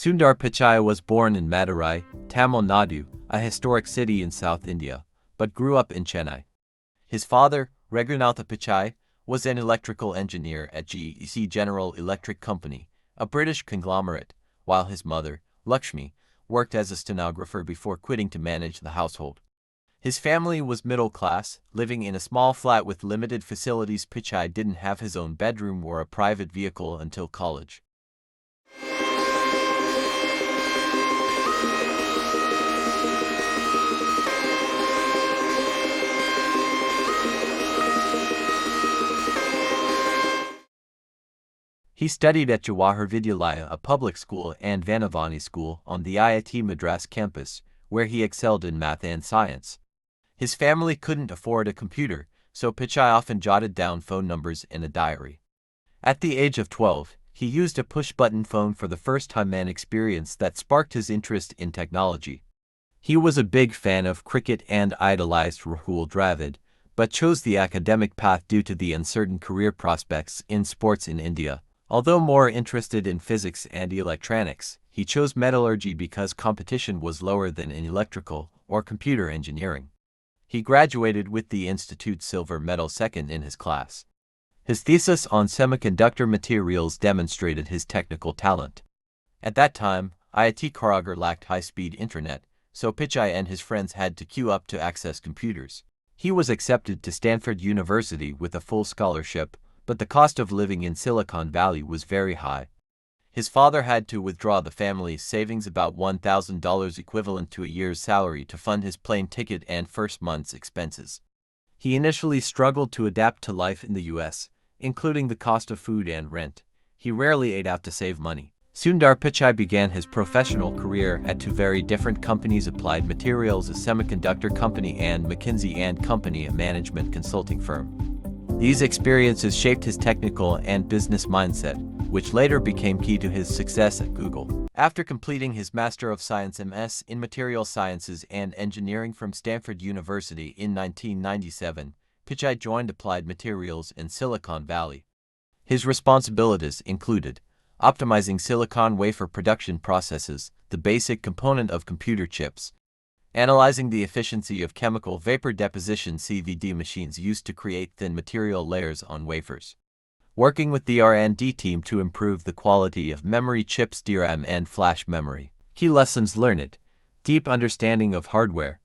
Sundar Pichai was born in Madurai, Tamil Nadu, a historic city in South India, but grew up in Chennai. His father, Raghunatha Pichai, was an electrical engineer at GEC General Electric Company, a British conglomerate, while his mother, Lakshmi, worked as a stenographer before quitting to manage the household. His family was middle class, living in a small flat with limited facilities. Pichai didn't have his own bedroom or a private vehicle until college. He studied at Jawahar Vidyalaya, a public school, and Vanavani School on the IIT Madras campus, where he excelled in math and science. His family couldn't afford a computer, so Pichai often jotted down phone numbers in a diary. At the age of 12, he used a push-button phone for the first time, an experience that sparked his interest in technology. He was a big fan of cricket and idolized Rahul Dravid, but chose the academic path due to the uncertain career prospects in sports in India. Although more interested in physics and electronics, he chose metallurgy because competition was lower than in electrical or computer engineering. He graduated with the Institute's silver medal, second in his class. His thesis on semiconductor materials demonstrated his technical talent. At that time, IIT Kharagpur lacked high-speed internet, so Pichai and his friends had to queue up to access computers. He was accepted to Stanford University with a full scholarship, but the cost of living in Silicon Valley was very high. His father had to withdraw the family's savings, about $1,000 equivalent to a year's salary, to fund his plane ticket and first month's expenses. He initially struggled to adapt to life in the US, including the cost of food and rent. He rarely ate out to save money. Sundar Pichai began his professional career at two very different companies: Applied Materials, a semiconductor company, and McKinsey & Company, a management consulting firm. These experiences shaped his technical and business mindset, which later became key to his success at Google. After completing his Master of Science (MS) in Material Sciences and Engineering from Stanford University in 1997, Pichai joined Applied Materials in Silicon Valley. His responsibilities included optimizing silicon wafer production processes, the basic component of computer chips, analyzing the efficiency of chemical vapor deposition (CVD) machines used to create thin material layers on wafers, working with the R&D team to improve the quality of memory chips, DRAM and flash memory. Key lessons learned: deep understanding of hardware.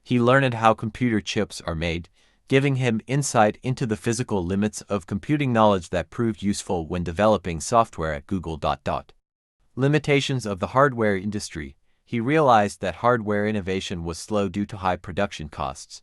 He learned how computer chips are made, giving him insight into the physical limits of computing, knowledge that proved useful when developing software at Google. Limitations of the hardware industry. He realized that hardware innovation was slow due to high production costs.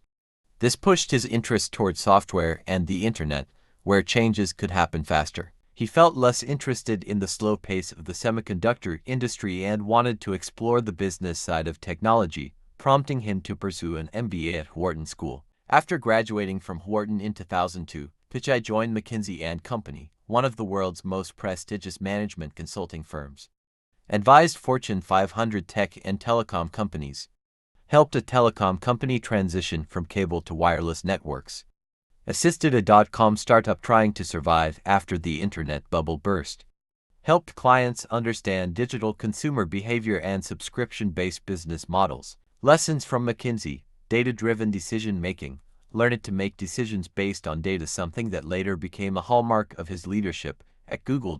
This pushed his interest toward software and the internet, where changes could happen faster. He felt less interested in the slow pace of the semiconductor industry and wanted to explore the business side of technology, prompting him to pursue an MBA at Wharton School. After graduating from Wharton in 2002, Pichai joined McKinsey & Company, one of the world's most prestigious management consulting firms. Advised Fortune 500 tech and telecom companies. Helped a telecom company transition from cable to wireless networks. Assisted a dot-com startup trying to survive after the internet bubble burst. Helped clients understand digital consumer behavior and subscription-based business models. Lessons from McKinsey: data-driven decision-making. Learned to make decisions based on data, something that later became a hallmark of his leadership at Google.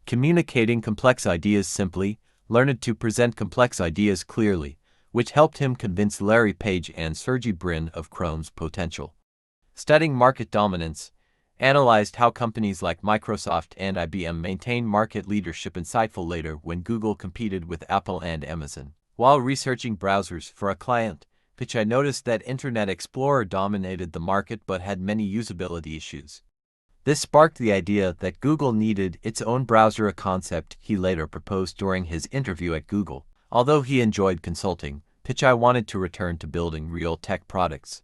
Communicating complex ideas simply. Learned to present complex ideas clearly, which helped him convince Larry Page and Sergey Brin of Chrome's potential. Studying market dominance. Analyzed how companies like Microsoft and IBM maintained market leadership, insightful later when Google competed with Apple and Amazon. While researching browsers for a client, Pichai noticed that Internet Explorer dominated the market but had many usability issues. This sparked the idea that Google needed its own browser, a concept he later proposed during his interview at Google. Although he enjoyed consulting, Pichai wanted to return to building real tech products.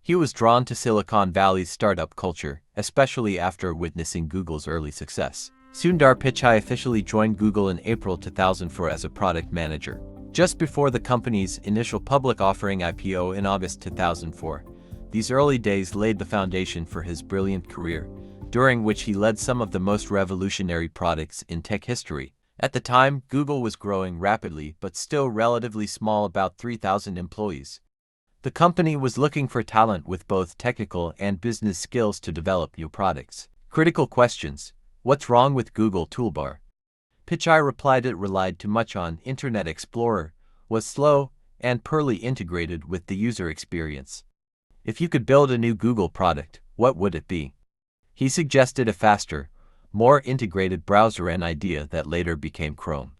He was drawn to Silicon Valley's startup culture, especially after witnessing Google's early success. Sundar Pichai officially joined Google in April 2004 as a product manager. Just before the company's initial public offering (IPO) in August 2004, these early days laid the foundation for his brilliant career, during which he led some of the most revolutionary products in tech history, At the time, Google was growing rapidly but still relatively small, about 3,000 employees. The company was looking for talent with both technical and business skills to develop new products. Critical questions. What's wrong with Google Toolbar? Pichai replied it relied too much on Internet Explorer, was slow, and poorly integrated with the user experience. If you could build a new Google product, what would it be? He suggested a faster, more integrated browser, an idea that later became Chrome.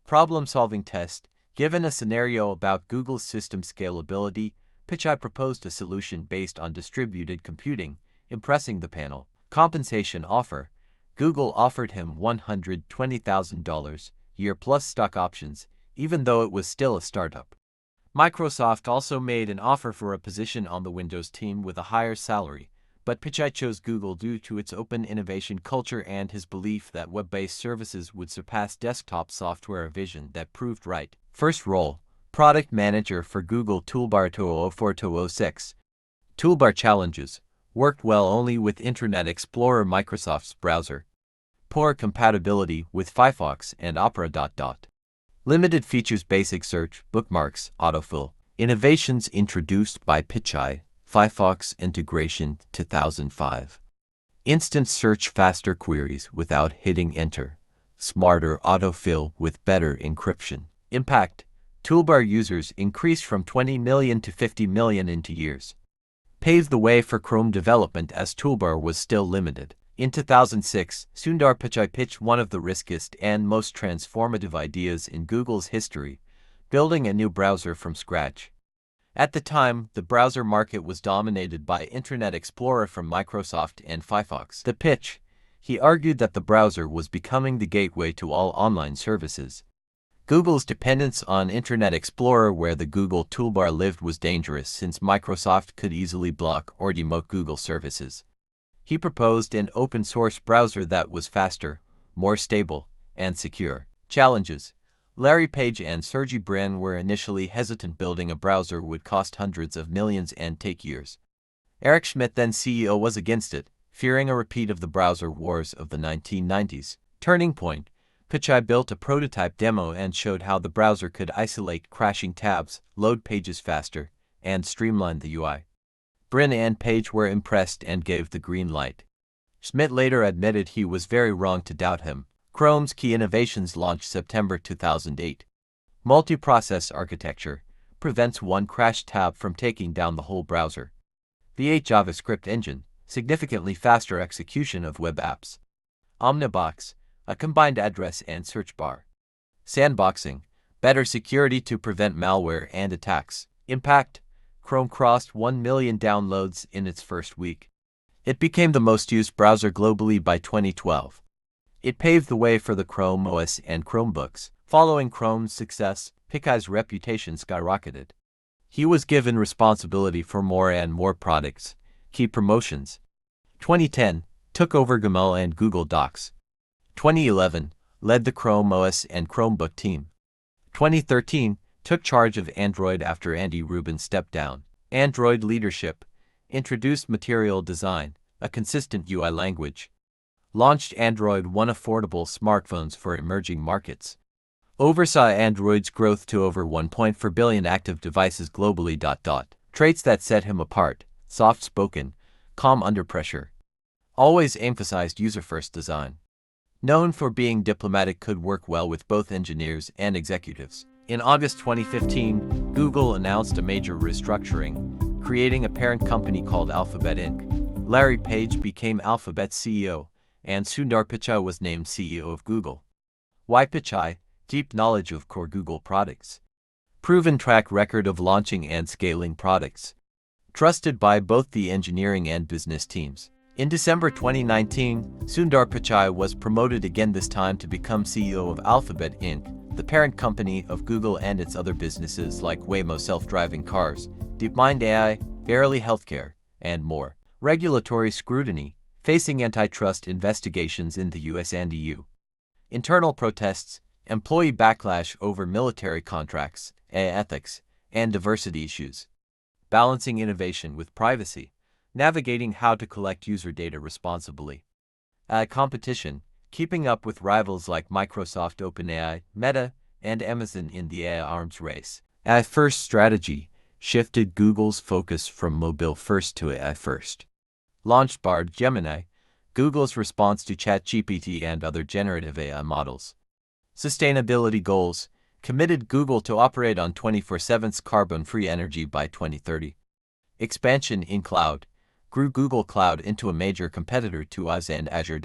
Problem-solving test. Given a scenario about Google's system scalability, Pichai proposed a solution based on distributed computing, impressing the panel. Compensation offer. Google offered him $120,000 a year plus stock options, even though it was still a startup. Microsoft also made an offer for a position on the Windows team with a higher salary, but Pichai chose Google due to its open innovation culture and his belief that web-based services would surpass desktop software, a vision that proved right. First role, Product Manager for Google Toolbar 2004-2006. Toolbar challenges. Worked well only with Internet Explorer, Microsoft's browser. Poor compatibility with Firefox and Opera. Limited features, basic search, bookmarks, autofill. Innovations introduced by Pichai. Firefox integration 2005. Instant search, faster queries without hitting enter. Smarter autofill with better encryption. Impact. Toolbar users increased from 20 million to 50 million in 2 years. Paved the way for Chrome development as Toolbar was still limited. In 2006, Sundar Pichai pitched one of the riskiest and most transformative ideas in Google's history, building a new browser from scratch. At the time, the browser market was dominated by Internet Explorer from Microsoft and Firefox. The pitch: he argued that the browser was becoming the gateway to all online services. Google's dependence on Internet Explorer, where the Google Toolbar lived, was dangerous since Microsoft could easily block or demote Google services. He proposed an open-source browser that was faster, more stable, and secure. Challenges. Larry Page and Sergey Brin were initially hesitant. Building a browser would cost hundreds of millions and take years. Eric Schmidt, then CEO, was against it, fearing a repeat of the browser wars of the 1990s. Turning point. Pichai built a prototype demo and showed how the browser could isolate crashing tabs, load pages faster, and streamline the UI. Brin and Page were impressed and gave the green light. Schmidt later admitted he was very wrong to doubt him. Chrome's key innovations launched September 2008. Multi-process architecture prevents one crashed tab from taking down the whole browser. V8 JavaScript engine, significantly faster execution of web apps. Omnibox, a combined address and search bar. Sandboxing, better security to prevent malware and attacks. Impact, Chrome crossed 1 million downloads in its first week. It became the most used browser globally by 2012. It paved the way for the Chrome OS and Chromebooks. Following Chrome's success, Pichai's reputation skyrocketed. He was given responsibility for more and more products. Key promotions. 2010, took over Gmail and Google Docs. 2011, led the Chrome OS and Chromebook team. 2013, took charge of Android after Andy Rubin stepped down. Android leadership, introduced Material Design, a consistent UI language. Launched Android One, affordable smartphones for emerging markets. Oversaw Android's growth to over 1.4 billion active devices globally. Traits that set him apart: soft-spoken, calm under pressure. Always emphasized user-first design. Known for being diplomatic, could work well with both engineers and executives. In August 2015, Google announced a major restructuring, creating a parent company called Alphabet Inc. Larry Page became Alphabet's CEO, and Sundar Pichai was named CEO of Google. Why Pichai? Deep knowledge of core Google products. Proven track record of launching and scaling products. Trusted by both the engineering and business teams. In December 2019, Sundar Pichai was promoted again, this time to become CEO of Alphabet Inc., the parent company of Google and its other businesses like Waymo self-driving cars, DeepMind AI, Verily Healthcare, and more. Regulatory scrutiny, facing antitrust investigations in the US and EU. Internal protests, employee backlash over military contracts, ethics, and diversity issues. Balancing innovation with privacy. Navigating how to collect user data responsibly. Competition, keeping up with rivals like Microsoft, OpenAI, Meta, and Amazon in the AI arms race. AI-first strategy shifted Google's focus from mobile-first to AI-first. Launched Bard Gemini, Google's response to ChatGPT and other generative AI models. Sustainability goals committed Google to operate on 24/7 carbon-free energy by 2030. Expansion in cloud grew Google Cloud into a major competitor to AWS and Azure.